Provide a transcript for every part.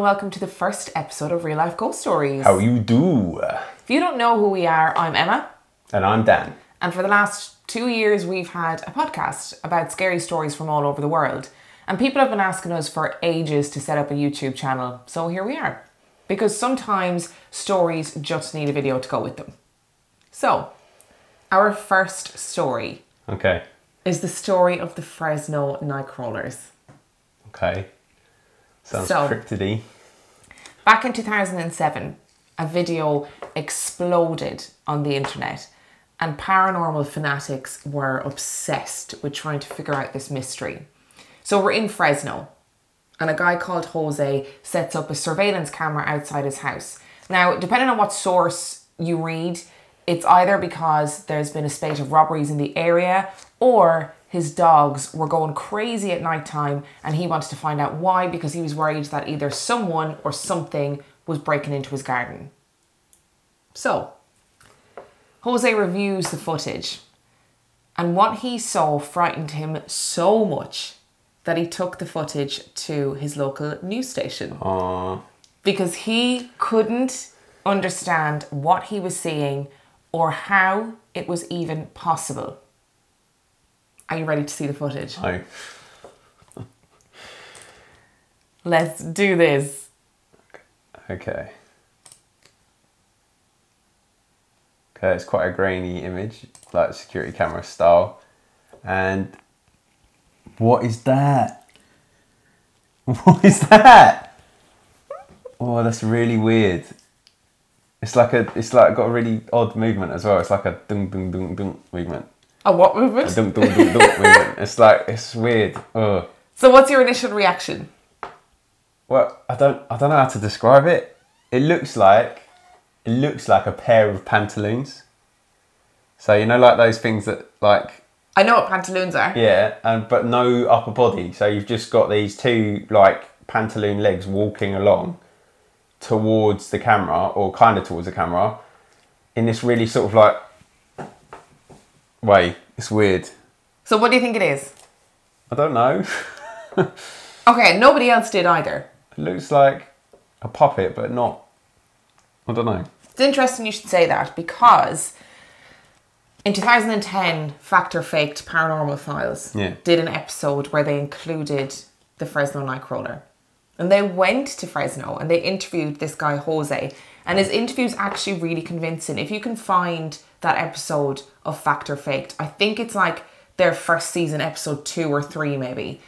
welcome to the first episode of Real Life Ghost Stories. How you do? If you don't know who we are, I'm Emma. And I'm Dan. And for the last 2 years, we've had a podcast about scary stories from all over the world. And people have been asking us for ages to set up a YouTube channel. So here we are. Because sometimes stories just need a video to go with them. So, our first story is the story of the Fresno Nightcrawlers. Okay. Sounds cryptidy. Back in 2007, a video exploded on the internet and paranormal fanatics were obsessed with trying to figure out this mystery. So we're in Fresno and a guy called Jose sets up a surveillance camera outside his house. Now, depending on what source you read, it's either because there's been a spate of robberies in the area or his dogs were going crazy at night time and he wanted to find out why because he was worried that either someone or something was breaking into his garden. So, Jose reviews the footage and what he saw frightened him so much that he took the footage to his local news station. Aww. Because he couldn't understand what he was seeing or how it was even possible. Are you ready to see the footage? No. Let's do this. Okay. Okay, it's quite a grainy image, like security camera style. And what is that? What is that? Oh, that's really weird. It's like got a really odd movement as well. It's like a dung dung dung dung movement. A what movement? A dung dung dung dung movement. It's weird. Ugh. So what's your initial reaction? Well, I don't know how to describe it. It looks like a pair of pantaloons. So you know, like those things that like. I know what pantaloons are. Yeah, but no upper body. So you've just got these two like pantaloon legs walking along towards the camera, or kind of towards the camera, in this really sort of like way. It's weird. So what do you think it is? I don't know. Okay, nobody else did either. It looks like a puppet, but not. I don't know. It's interesting you should say that because in 2010, Fact or Faked Paranormal Files did an episode where they included the Fresno Nightcrawler. And they went to Fresno and they interviewed this guy, Jose. And his interview's actually really convincing. If you can find that episode of Fact or Faked, I think it's like their first season, episode 2 or 3 maybe.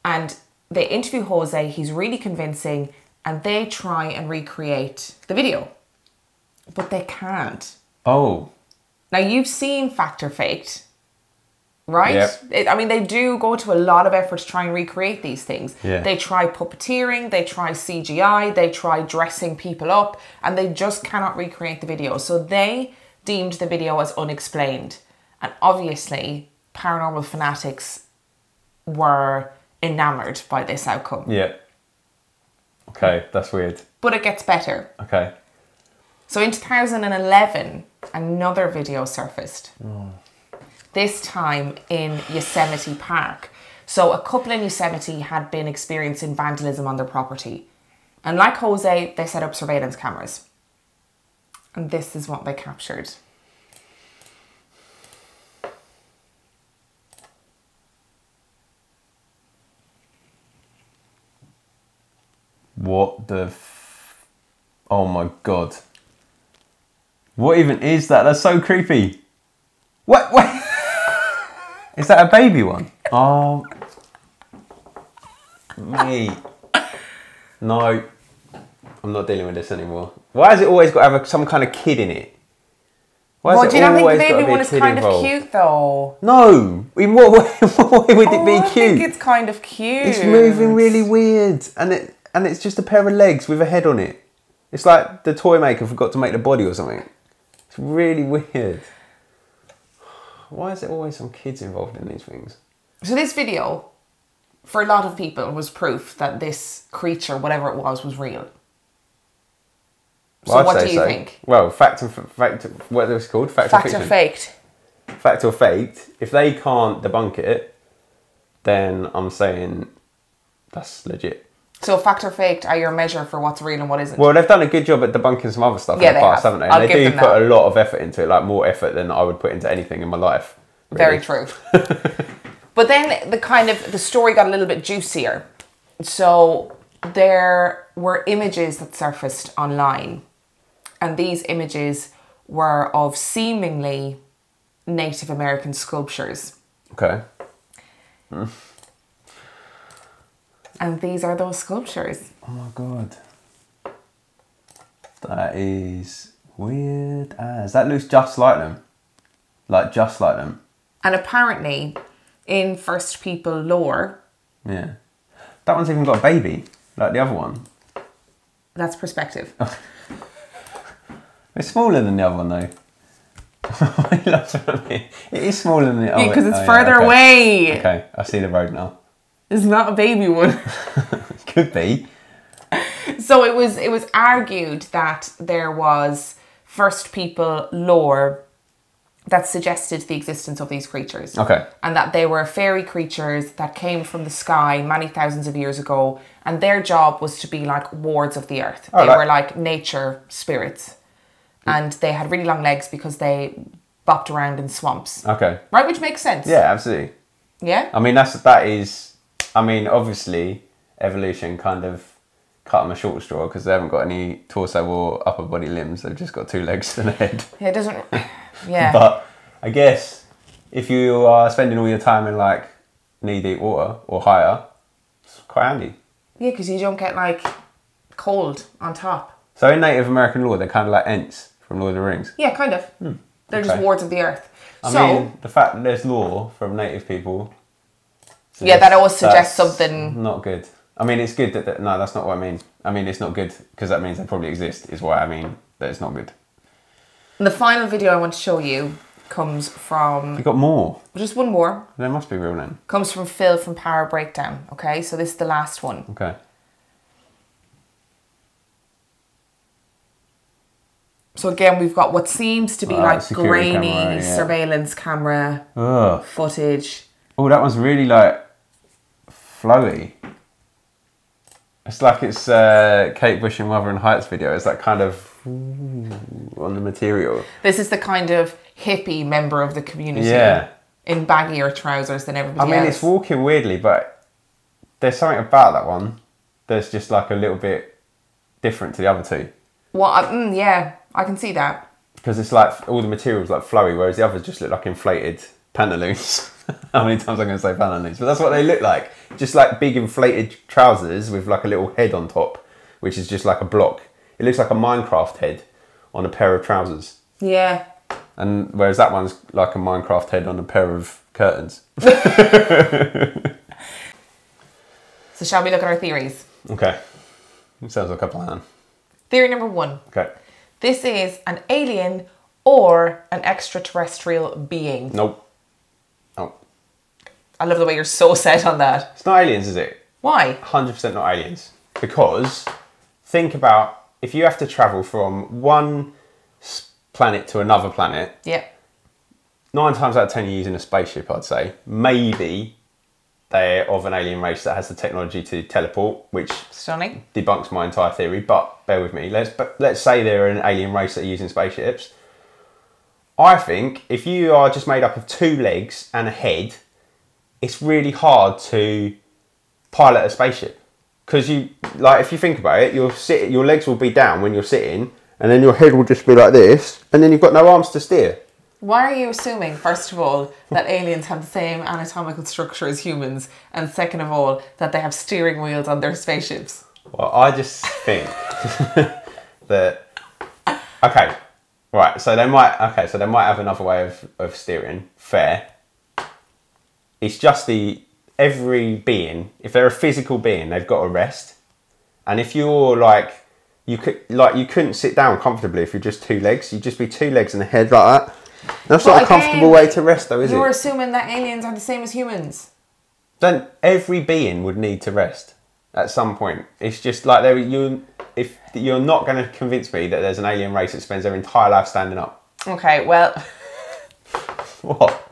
And they interview Jose, he's really convincing, and they try and recreate the video. But they can't. Oh. Now, you've seen Fact or Faked, right? Yep. I mean, they do go to a lot of effort to try and recreate these things. Yeah. They try puppeteering, they try CGI, they try dressing people up, and they just cannot recreate the video. So they deemed the video as unexplained. And obviously, paranormal fanatics were enamoured by this outcome. Yeah. Okay, that's weird. But it gets better. Okay. So in 2011, another video surfaced. Oh. This time in Yosemite Park. So a couple in Yosemite had been experiencing vandalism on their property. And like Jose, they set up surveillance cameras. And this is what they captured. What the oh my god. What even is that? That's so creepy. What? Is that a baby one? Oh. Mate. No. I'm not dealing with this anymore. Why has it always got to have some kind of kid in it? Well, do you not think the baby one is kind of cute though? No. In what way would it be cute? I think it's kind of cute. It's moving really weird. And it's just a pair of legs with a head on it. It's like the toy maker forgot to make the body or something. It's really weird. Why is there always some kids involved in these things? So this video, for a lot of people, was proof that this creature, whatever it was real. So what do you think? Well, fact, what was it called? Fact or faked. Fact or faked. If they can't debunk it, then I'm saying that's legit. So fact or faked are your measure for what's real and what isn't. Well, they've done a good job at debunking some other stuff in the past, haven't they? And they do put a lot of effort into it, like more effort than I would put into anything in my life. Really. Very true. But then the story got a little bit juicier. So there were images that surfaced online, and these images were of seemingly Native American sculptures. Okay. And these are those sculptures. Oh my god. That is weird as. That looks just like them. Like, just like them. And apparently, in First People lore... Yeah. That one's even got a baby, like the other one. That's perspective. It's smaller than the other one, though. It is smaller than the other one. Because it's further away. Okay, I see the road now. It's not a baby one. Could be. So it was argued that there was First People lore that suggested the existence of these creatures. Okay. And that they were fairy creatures that came from the sky many thousands of years ago, and their job was to be like wards of the earth. They were like nature spirits. And they had really long legs because they bopped around in swamps. Okay. Right, which makes sense. Yeah, absolutely. Yeah? I mean, obviously, evolution kind of cut them a short straw because they haven't got any torso or upper body limbs. They've just got 2 legs and a head. Yeah, it doesn't... Yeah. But I guess if you are spending all your time in like knee-deep water or higher, it's quite handy. Yeah, because you don't get like cold on top. So in Native American lore, they're kind of like Ents from Lord of the Rings. Yeah, kind of. They're just wards of the earth. I mean, the fact that there's lore from native people... Yeah, that always suggests something... Not good. I mean, it's good that... No, that's not what I mean. I mean, it's not good because that means they probably exist, is why I mean that it's not good. The final video I want to show you comes from... You got more? Just one more. They must be real then. Comes from Phil from Power Breakdown, okay? So this is the last one. Okay. So again, we've got what seems to be like grainy surveillance camera footage. Oh, that one's really like flowy. It's like it's Kate Bush and Wuthering Heights video. It's like kind of on the material. This is the kind of hippie member of the community. Yeah. In baggier trousers than everybody else. I mean, it's walking weirdly, but there's something about that one that's just like a little bit different to the other two. Well, yeah, I can see that. Because it's like all the material's like flowy, whereas the others just look like inflated pantaloons. How many times I'm going to say pantaloons? But that's what they look like. Just like big inflated trousers with like a little head on top, which is just like a block. It looks like a Minecraft head on a pair of trousers. Yeah. And whereas that one's like a Minecraft head on a pair of curtains. So shall we look at our theories? Okay. It sounds like a plan. Theory number 1. Okay. This is an alien or an extraterrestrial being. Nope. Nope. I love the way you're so set on that. It's not aliens, is it? Why? 100% not aliens. Because think about if you have to travel from one planet to another planet. Yeah. 9 times out of 10 you're using a spaceship, I'd say. Maybe they're of an alien race that has the technology to teleport, which stunning debunks my entire theory, but bear with me. Let's say they're an alien race that are using spaceships. I think if you are just made up of 2 legs and a head, it's really hard to pilot a spaceship. Because if you think about it, your legs will be down when you're sitting, and then your head will just be like this, and then you've got no arms to steer. Why are you assuming, first of all, that aliens have the same anatomical structure as humans, and second of all, that they have steering wheels on their spaceships? Well, I just think that... Okay, right, so they might have another way of steering. Fair. It's just every being, if they're a physical being, they've got to rest. And if you're you couldn't sit down comfortably if you're just 2 legs. You'd just be 2 legs and a head like that. That's not a comfortable way to rest though, is it? You're assuming that aliens are the same as humans. Then every being would need to rest at some point. It's just like if you're not going to convince me that there's an alien race that spends their entire life standing up. Okay, well... What?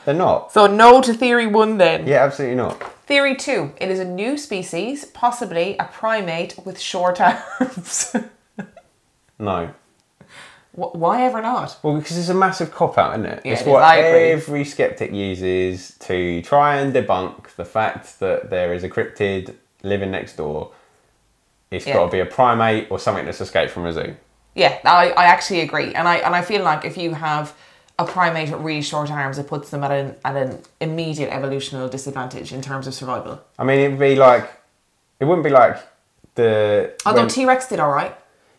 They're not. So no to theory 1 then? Yeah, absolutely not. Theory 2. It is a new species, possibly a primate with short arms. No. Why ever not? Well, because it's a massive cop-out, isn't it? Yeah, it's it is, what I agree. every skeptic uses to try and debunk the fact that there is a cryptid living next door. It's got to be a primate or something that's escaped from a zoo. Yeah, I actually agree. And I feel like if you have a primate with really short arms, it puts them at an immediate evolutionary disadvantage in terms of survival. I mean, it wouldn't be like the... Although T-Rex did all right.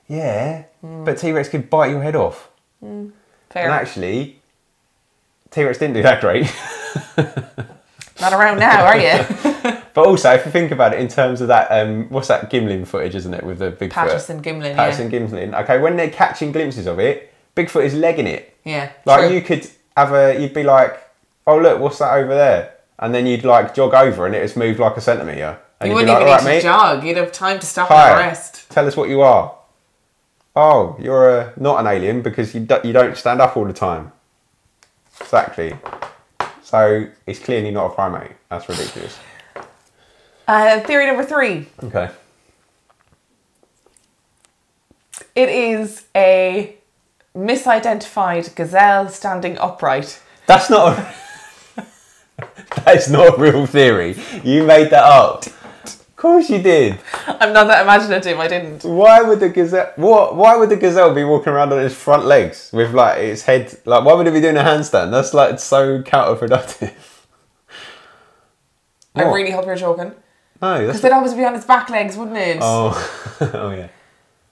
Yeah, but T-Rex could bite your head off. Fair. And actually, T-Rex didn't do that great. Not around now, are you? But also, if you think about it in terms of that, what's that Gimlin footage, isn't it, with the Bigfoot? Patterson-Gimlin, Patterson-Gimlin. Okay, when they're catching glimpses of it, Bigfoot is legging it. Yeah, Like, true. you could you'd be like, oh, look, what's that over there? And then you'd, like, jog over and it's moved like a centimetre. And You you'd wouldn't be even like, need "All right, to jog. You'd have time to stop Hi, and rest. tell us what you are." Oh, you're not an alien because you don't stand up all the time. Exactly. So it's clearly not a primate. That's ridiculous. Theory number 3. Okay. It is a misidentified gazelle standing upright. That's not that is not a real theory. You made that up. Of course you did. I'm not that imaginative, I didn't. Why would the gazelle why would the gazelle be walking around on its front legs with like its head, like why would it be doing a handstand? That's like so counterproductive. I What? really hope you're joking. No, that's Because it'd always be on its back legs, wouldn't it? Oh, oh yeah.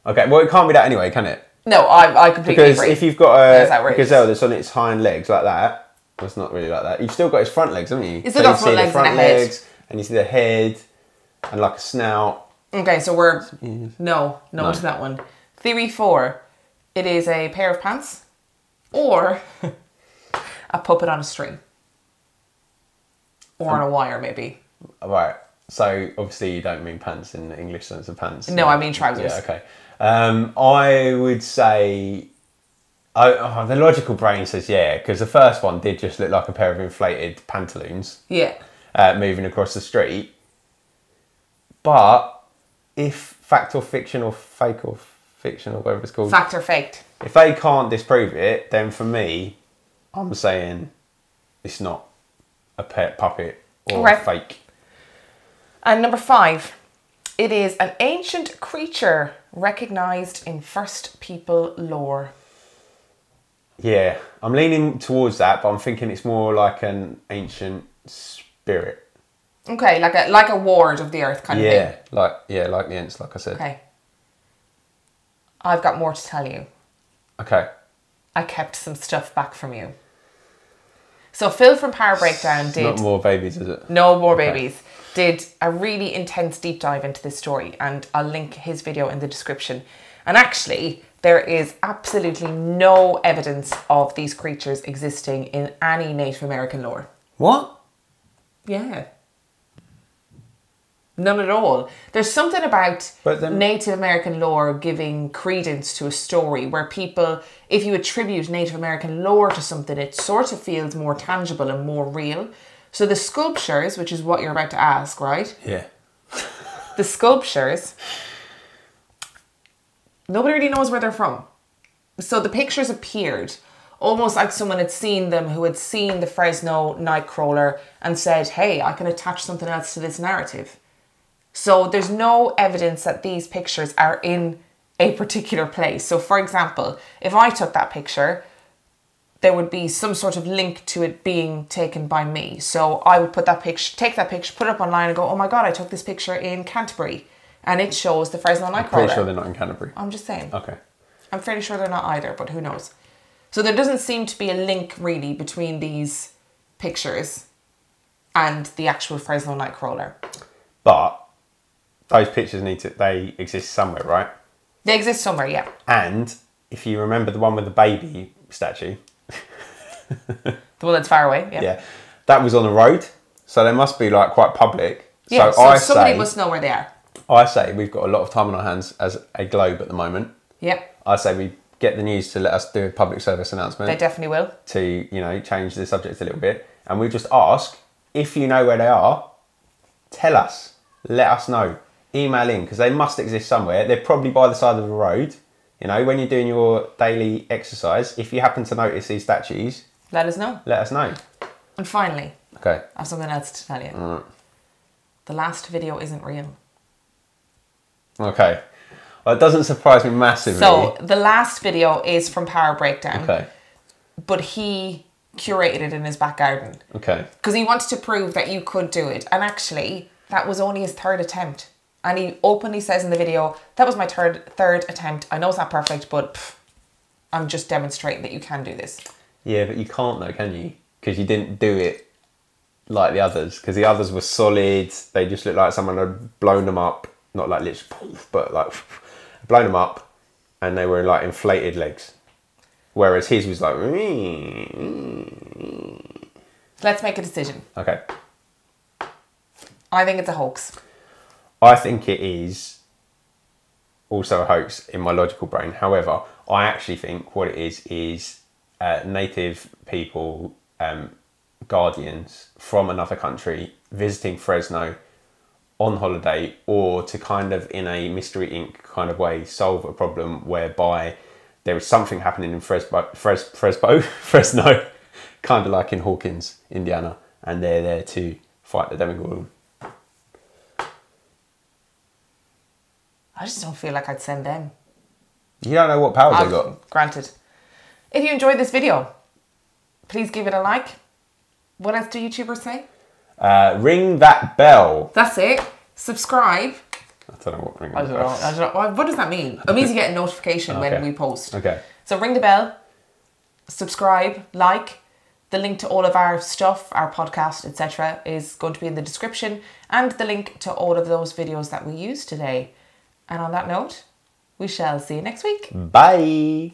Okay, well it can't be that anyway, can it? No, I completely Because agree. if you've got That's a outrageous. gazelle that's on its hind legs like that, well, it's not really like that. You've still got its front legs, haven't you? It's still got front you see legs the front and a head. legs, and you see the head, and like a snout. Okay, so we're... No to that one. Theory 4. It is a pair of pants or a puppet on a string. Or on a wire, maybe. Right. So obviously you don't mean pants in the English sense of pants. No, I mean trousers. Yeah. Okay. I would say, the logical brain says yeah, because the first one did just look like a pair of inflated pantaloons. Yeah. Moving across the street. But if fact or fiction or fake or fiction or whatever it's called, Fact or faked. if they can't disprove it, then for me, I'm saying it's not a pet puppet or Okay. fake. And number 5. It is an ancient creature recognised in first people lore. Yeah, I'm leaning towards that, but I'm thinking it's more like an ancient spirit. Okay, like a ward of the earth kind of thing. like the Ents, like I said. Okay. I've got more to tell you. Okay. I kept some stuff back from you. So Phil from Power Breakdown did... Not more babies, is it? No more babies. Did a really intense deep dive into this story, and I'll link his video in the description. And actually, there is absolutely no evidence of these creatures existing in any Native American lore. What? Yeah. None at all. There's something about But then- Native American lore giving credence to a story where people, if you attribute Native American lore to something, it sort of feels more tangible and more real. So the sculptures, which is what you're about to ask, right? Yeah. The sculptures, nobody really knows where they're from. So the pictures appeared almost like someone had seen them who had seen the Fresno Nightcrawler and said, hey, I can attach something else to this narrative. So there's no evidence that these pictures are in a particular place. So for example, if I took that picture, there would be some sort of link to it being taken by me. So I would take that picture, put it up online and go, oh my God, I took this picture in Canterbury. And it shows the Fresno Nightcrawler. Pretty sure they're not in Canterbury. I'm just saying. Okay. I'm fairly sure they're not either, but who knows? So there doesn't seem to be a link really between these pictures and the actual Fresno Nightcrawler. But those pictures they exist somewhere, right? They exist somewhere, yeah. And if you remember the one with the baby statue, The one that's far away, yeah. yeah, that was on the road, so they must be like quite public. Yeah, so somebody must know where they are. I say we've got a lot of time on our hands as a globe at the moment. Yep, I say we get the news to let us do a public service announcement. they definitely will. To, change the subject a little bit. And we just ask, if you know where they are, tell us. Let us know. Email in, because they must exist somewhere. They're probably by the side of the road. You know, when you're doing your daily exercise, if you happen to notice these statues, let us know. Let us know. And finally, okay, I have something else to tell you. The last video isn't real. Okay. Well, it doesn't surprise me massively. So the last video is from Power Breakdown. Okay. But he curated it in his back garden. Okay. Because he wanted to prove that you could do it. And actually, that was only his third attempt. And he openly says in the video, that was my third attempt. I know it's not perfect, but I'm just demonstrating that you can do this. Yeah, but you can't though, can you? Because you didn't do it like the others. Because the others were solid. They just looked like someone had blown them up. Not like literally, but like blown them up. And they were like inflated legs. Whereas his was like... Let's make a decision. Okay. I think it's a hoax. I think it is also a hoax in my logical brain. However, I actually think what it is native people, guardians from another country visiting Fresno on holiday, or to kind of, in a Mystery Inc. kind of way, solve a problem whereby there is something happening in Fresno, kind of like in Hawkins, Indiana, and they're there to fight the demigorgon. I just don't feel like I'd send them. You don't know what powers they got. Granted. If you enjoyed this video, please give it a like. What else do YouTubers say? Ring that bell. That's it. Subscribe. I don't know what ring I don't know. What does that mean? It means you get a notification when we post. Okay. So ring the bell, subscribe, like. The link to all of our stuff, our podcast, etc. is going to be in the description, and the link to all of those videos that we used today. And on that note, we shall see you next week. Bye.